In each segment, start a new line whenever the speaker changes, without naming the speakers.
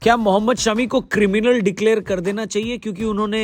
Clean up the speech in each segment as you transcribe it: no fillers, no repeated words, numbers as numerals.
क्या मोहम्मद शमी को criminal declare कर देना चाहिए क्योंकि उन्होंने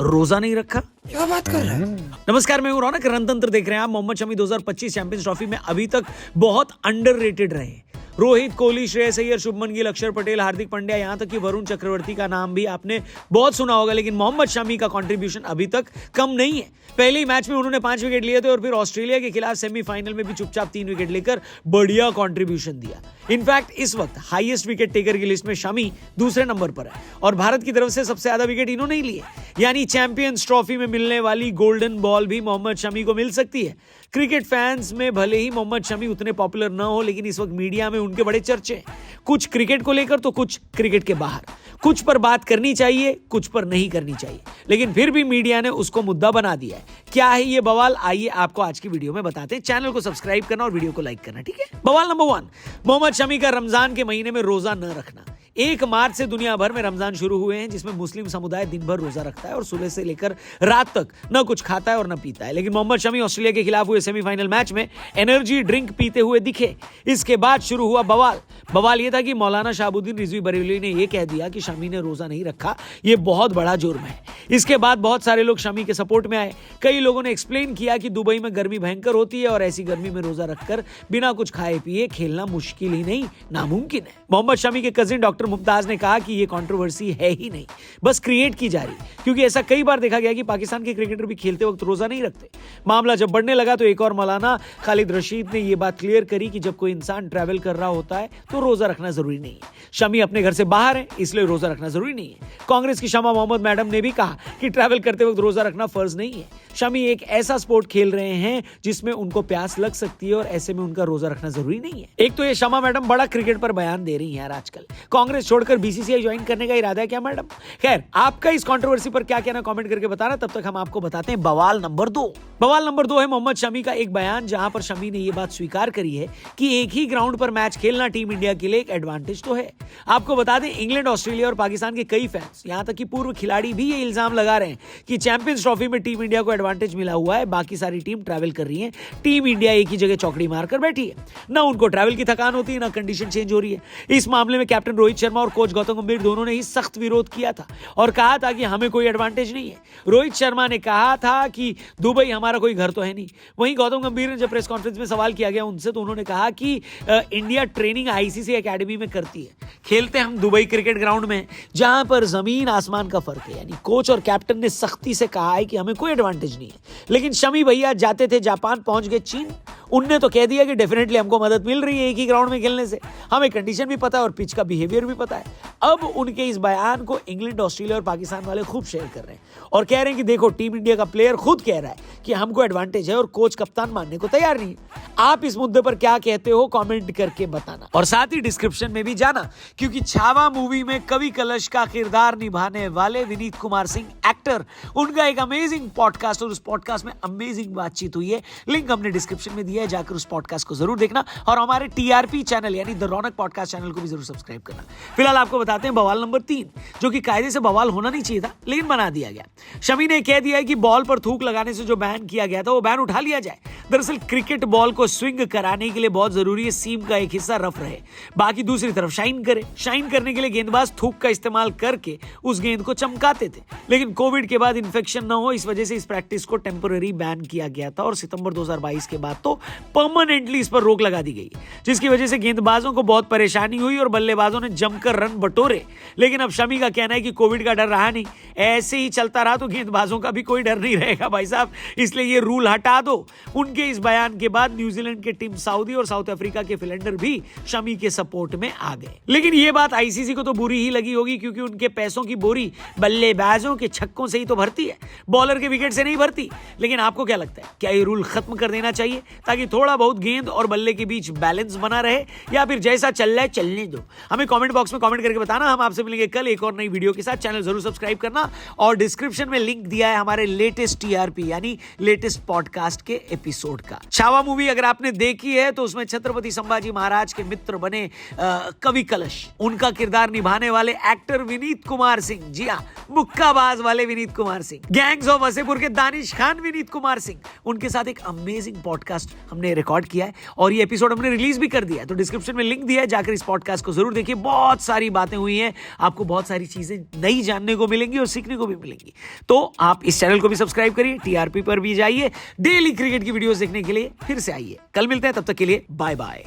रोजा नहीं रखा?
क्या बात कर रहे हैं?
नमस्कार, मैं हूं रौनक। रणतंत्र देख रहे हैं आप। मोहम्मद शमी 2025 चैंपियंस ट्रॉफी में अभी तक बहुत अंडररेटेड रहे। रोहित, कोहली, श्रेयस अय्यर, शुभमन गिल, अक्षर पटेल, हार्दिक पांड्या, यहां तक कि वरुण चक्रवर्ती का नाम भी आपने बहुत सुना होगा, लेकिन मोहम्मद शमी का कंट्रीब्यूशन अभी तक कम नहीं है। पहले ही मैच में उन्होंने 5 विकेट लिए थे और फिर ऑस्ट्रेलिया के खिलाफ सेमीफाइनल में भी चुपचाप 3 विकेट लेकर बढ़िया कंट्रीब्यूशन दिया। इनफैक्ट इस वक्त हाईएस्ट विकेट टेकर की लिस्ट में शमी दूसरे नंबर पर है और भारत की तरफ से सबसे ज्यादा विकेट इन्होंने ही लिए। यानी चैंपियंस ट्रॉफी में मिलने वाली गोल्डन बॉल भी मोहम्मद शमी को मिल सकती है। क्रिकेट फैंस में भले ही मोहम्मद शमी उतने पॉपुलर न हो, लेकिन इस वक्त मीडिया में उनके बड़े चर्चे हैं। कुछ क्रिकेट को लेकर तो कुछ क्रिकेट के बाहर। कुछ पर बात करनी चाहिए, कुछ पर नहीं करनी चाहिए, लेकिन फिर भी मीडिया ने उसको मुद्दा बना दिया है। क्या है ये बवाल, आइए आपको आज की वीडियो में बताते हैं। चैनल को सब्सक्राइब करना और वीडियो को लाइक करना, ठीक है। बवाल नंबर 1, मोहम्मद शमी का रमजान के महीने में रोजा न रखना। 1 मार्च से दुनिया भर में रमजान शुरू हुए हैं, जिसमें मुस्लिम समुदाय दिन भर रोजा रखता है और सुबह से लेकर रात तक न कुछ खाता है और न पीता है। लेकिन मोहम्मद शमी ऑस्ट्रेलिया के खिलाफ हुए सेमीफाइनल मैच में एनर्जी ड्रिंक पीते हुए दिखे। इसके बाद शुरू हुआ बवाल यह था कि मौलाना शहाबुद्दीन रिजवी बरेलवी ने यह कह दिया कि शमी ने रोजा नहीं रखा, यह बहुत बड़ा जुर्म है। इसके बाद बहुत सारे लोग शमी के सपोर्ट में आए। कई लोगों ने एक्सप्लेन किया कि दुबई में गर्मी भयंकर होती है और ऐसी गर्मी में रोजा रखकर बिना कुछ खाए पिए खेलना मुश्किल ही नहीं, नामुमकिन है। मोहम्मद शमी के कजिन डॉक्टर मुमताज ने कहा कि यह कंट्रोवर्सी है ही नहीं, बस क्रिएट की जा रही, क्योंकि ऐसा कई बार देखा गया कि पाकिस्तान के क्रिकेटर भी खेलते वक्त रोजा नहीं रखते। मामला जब बढ़ने लगा तो एक और मौलाना खालिद रशीद ने यह बात क्लियर करी कि जब कोई इंसान ट्रैवल कर रहा होता है तो रोजा रखना जरूरी नहीं है। शमी अपने घर से बाहर है, इसलिए रोजा रखना जरूरी नहीं है। कांग्रेस की शमा मोहम्मद मैडम ने भी कहा कि ट्रैवल करते वक्त रोजा रखना फर्ज नहीं है। शमी एक ऐसा स्पोर्ट खेल रहे हैं जिसमें उनको प्यास लग सकती है और ऐसे में उनका रोजा रखना जरूरी नहीं है। एक तो ये शमा मैडम बड़ा क्रिकेट पर बयान दे रही हैं यार आजकल। कांग्रेस छोड़कर बीसीसीआई ज्वाइन करने का इरादा है क्या मैडम? खैर, आपका इस कंट्रोवर्सी पर क्या कहना कमेंट करके बताना। तब तक हम आपको बताते हैं बवाल नंबर 2। बवाल नंबर 2 है मोहम्मद शमी का एक बयान, जहां पर शमी ने यह बात स्वीकार करी है कि एक ही ग्राउंड पर मैच खेलना टीम इंडिया के लिए एक एडवांटेज तो है। आपको बता दें, इंग्लैंड, ऑस्ट्रेलिया और पाकिस्तान के कई फैंस, यहां तक कि पूर्व खिलाड़ी भी ये इल्जाम लगा रहे हैं कि चैंपियंस ट्रॉफी में टीम इंडिया को एडवांटेज मिला हुआ है। बाकी सारी टीम ट्रैवल कर रही है, टीम इंडिया एक ही जगह चौकड़ी मारकर बैठी है। ना उनको ट्रैवल की थकान होती है, ना कंडीशन चेंज हो रही है। इस मामले में कैप्टन रोहित शर्मा और कोच गौतम गंभीर दोनों ने ही सख्त विरोध किया था और कहा था कि हमें कोई एडवांटेज नहीं है। रोहित शर्मा ने कहा था कि दुबई हमारा कोई घर तो है नहीं। वहीं गौतम गंभीर ने जब प्रेस कॉन्फ्रेंस में सवाल किया गया उनसे, तो उन्होंने कहा कि इंडिया ट्रेनिंग आईसीसी एकेडमी में करती है, खेलते हम दुबई क्रिकेट ग्राउंड में, जहां पर जमीन आसमान का फर्क है। यानी कोच और कैप्टन ने सख्ती से कहा है कि हमें कोई एडवांटेज नहीं है। लेकिन शमी भैया जाते थे जापान, पहुंच गए चीन, उनने तो कह दिया कि डेफिनेटली हमको मदद मिल रही है एक ही ग्राउंड में खेलने से, हमें कंडीशन भी पता है और पिच का बिहेवियर भी पता है। अब उनके इस बयान को इंग्लैंड, ऑस्ट्रेलिया और पाकिस्तान वाले खूब शेयर कर रहे हैं और कह रहे हैं कि देखो, टीम इंडिया का प्लेयर खुद कह रहा है कि हमको एडवांटेज है और कोच कप्तान मानने को तैयार नहीं है। आप इस मुद्दे पर क्या कहते हो, कमेंट करके बताना और साथ ही डिस्क्रिप्शन में भी जाना, क्योंकि छावा मूवी में कवि कलश का किरदार निभाने वाले विनीत कुमार सिंह एक्टर, उनका एक अमेजिंग पॉडकास्ट और उस पॉडकास्ट में अमेजिंग बातचीत हुई है। लिंक हमने डिस्क्रिप्शन में दिया है, जाकर उस पॉडकास्ट को जरूर देखना और हमारे टीआरपी चैनल यानी द रौनक पॉडकास्ट चैनल को भी जरूर सब्सक्राइब करना। फिलहाल आपको बताते हैं बवाल नंबर 3, जो कि कायदे से बवाल होना नहीं चाहिए था लेकिन बना दिया गया। शमी ने कह दिया है कि बॉल पर थूक लगाने से जो बैन किया गया था वो बैन उठा लिया जाए। दरअसल क्रिकेट बॉल को स्विंग कराने के लिए बहुत जरूरी है सीम का एक हिस्सा रफ रहे, बाकी दूसरी तरफ शाइन करे। शाइन करने के लिए गेंदबाज थूक का इस्तेमाल करके उस गेंद को चमकाते थे, लेकिन कोविड के बाद इन्फेक्शन न हो, इस वजह से इस प्रैक्टिस को टेम्पररी बैन किया गया था और सितंबर 2022 के बाद तो परमानेंटली इस पर रोक लगा दी गई, जिसकी वजह से गेंदबाजों को बहुत परेशानी हुई और बल्लेबाजों ने जमकर रन बटोरे। लेकिन अब शमी का कहना है कि कोविड का डर रहा नहीं, ऐसे ही चलता रहा तो गेंदबाजों का भी कोई डर नहीं रहेगा भाई साहब, इसलिए ये रूल हटा दो। उनके इस बयान के बाद न्यूजीलैंड के टीम साउदी और साउथ अफ्रीका के फिलेंडर भी शमी के सपोर्ट में आ गए। लेकिन ये बात आईसीसी को तो बुरी ही लगी होगी, क्योंकि उनके पैसों की बोरी बल्लेबाजों के छक्कों से ही तो भरती है, बॉलर के विकेट से नहीं भरती। लेकिन आपको क्या लगता है, क्या ये रूल खत्म कर देना चाहिए ताकि थोड़ा बहुत गेंद और बल्ले के बीच बैलेंस बना रहे, या फिर जैसा चल रहा है चलने दो? हमें कमेंट बॉक्स में कमेंट करके बताना। हम आपसे मिलेंगे कल एक और नई वीडियो के साथ। चैनल जरूर सब्सक्राइब करना और डिस्क्रिप्शन में लिंक दिया है हमारे लेटेस्ट टीआरपी यानी लेटेस्ट पॉडकास्ट के एपिसोड का। छावा मूवी अगर आपने देखी है तो उसमें छत्रपति संभाजी महाराज के मित्र बने कवि कलश, उनका किरदार निभाने वाले एक्टर विनीत कुमार सिंह, जी हाँ, मुक्काबाज वाले विनीत कुमार सिंह, गैंग्स ऑफ वसेपुर के दानिश खान विनीत कुमार सिंह, उनके साथ एक अमेजिंग पॉडकास्ट हमने रिकॉर्ड किया है और ये एपिसोड हमने रिलीज भी कर दिया है। तो डिस्क्रिप्शन में लिंक दिया है, जाकर इस पॉडकास्ट को जरूर देखिए। बहुत सारी बातें हुई हैं, आपको बहुत सारी चीजें नई जानने को मिलेंगी और सीखने को भी मिलेंगी। तो आप इस चैनल को भी सब्सक्राइब करिए, टीआरपी पर भी जाइए, डेली क्रिकेट की वीडियोस देखने के लिए फिर से आइए। कल मिलते हैं, तब तक के लिए बाय बाय।